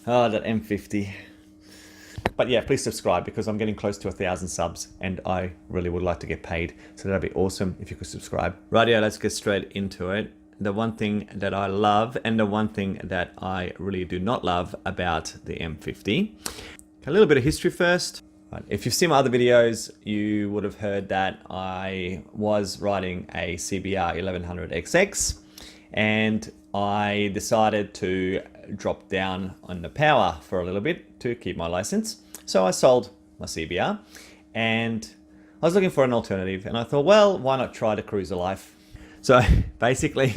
Oh, that M50. But yeah, please subscribe because I'm getting close to 1,000 subs and I really would like to get paid. So that'd be awesome if you could subscribe. Rightio, let's get straight into it. The one thing that I love and the one thing that I really do not love about the M50. A little bit of history first. If you've seen my other videos, you would have heard that I was riding a CBR 1100XX and I decided to drop down on the power for a little bit to keep my license. So I sold my CBR and I was looking for an alternative and I thought, well, why not try the cruiser life? So basically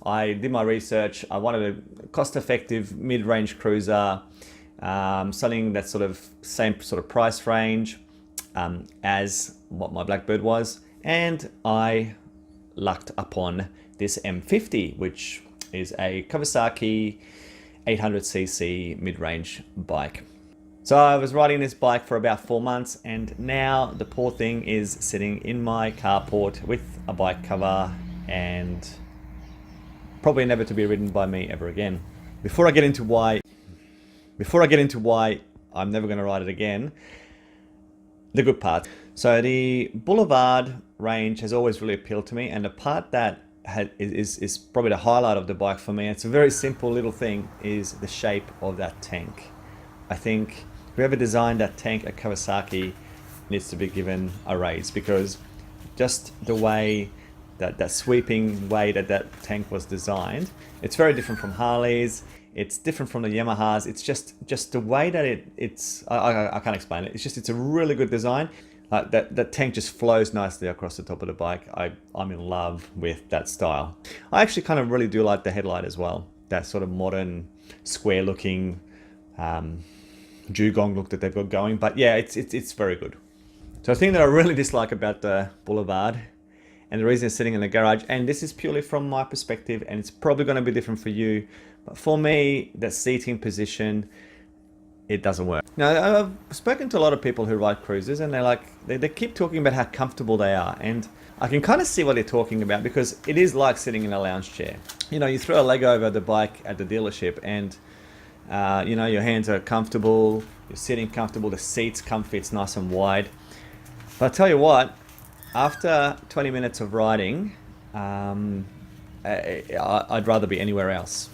I did my research. I wanted a cost-effective mid-range cruiser, something that same sort of price range as what my Blackbird was, and I lucked upon this M50, which is a Kawasaki 800cc mid-range bike. So I was riding this bike for about 4 months and now the poor thing is sitting in my carport with a bike cover and probably never to be ridden by me ever again. Before I get into why I'm never going to ride it again, the good part. So the Boulevard range has always really appealed to me, and the part that is probably the highlight of the bike for me, it's a very simple little thing, is the shape of that tank. I think whoever designed that tank at Kawasaki needs to be given a raise, because just the way that sweeping way that tank was designed, it's very different from Harley's. It's different from the Yamahas. It's just the way that I can't explain it. It's a really good design. That tank just flows nicely across the top of the bike. I'm in love with that style. I actually kind of really do like the headlight as well. That sort of modern, square looking dugong look that they've got going. But yeah, it's very good. So the thing that I really dislike about the Boulevard, and the reason it's sitting in the garage, and this is purely from my perspective, and it's probably going to be different for you, but for me, the seating position, it doesn't work. Now, I've spoken to a lot of people who ride cruisers, and they keep talking about how comfortable they are, and I can kind of see what they're talking about, because it is like sitting in a lounge chair. You know, you throw a leg over the bike at the dealership, and you know, your hands are comfortable, you're sitting comfortable, the seat's comfy, it's nice and wide. But I tell you what, after 20 minutes of riding, I'd rather be anywhere else.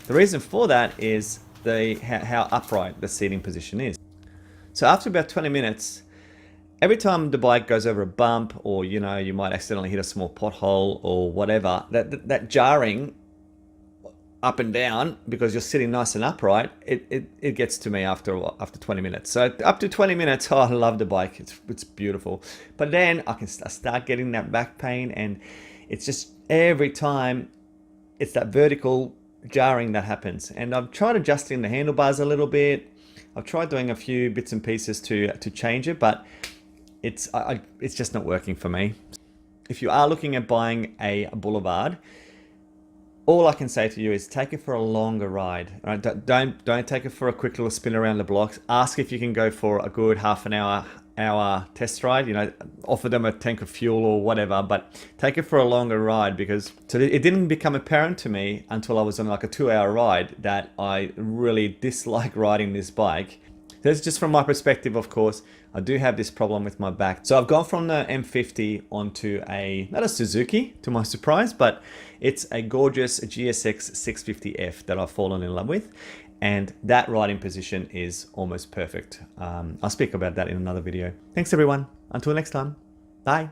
The reason for that is how upright the seating position is. So after about 20 minutes, every time the bike goes over a bump, or you know, you might accidentally hit a small pothole or whatever, that jarring up and down, because you're sitting nice and upright, it gets to me after 20 minutes. So up to 20 minutes, oh, I love the bike. It's beautiful. But then I start getting that back pain, and it's just every time it's that vertical jarring that happens. And I've tried adjusting the handlebars a little bit. I've tried doing a few bits and pieces to change it, but it's just not working for me. If you are looking at buying a Boulevard, all I can say to you is take it for a longer ride. Right? Don't take it for a quick little spin around the blocks. Ask if you can go for a good half an hour test ride. You know, offer them a tank of fuel or whatever, but take it for a longer ride, because it didn't become apparent to me until I was on like a 2-hour ride that I really dislike riding this bike. That's just from my perspective, of course. I do have this problem with my back. So I've gone from the M50 onto not a Suzuki, to my surprise, but it's a gorgeous GSX 650F that I've fallen in love with. And that riding position is almost perfect. I'll speak about that in another video. Thanks everyone. Until next time. Bye.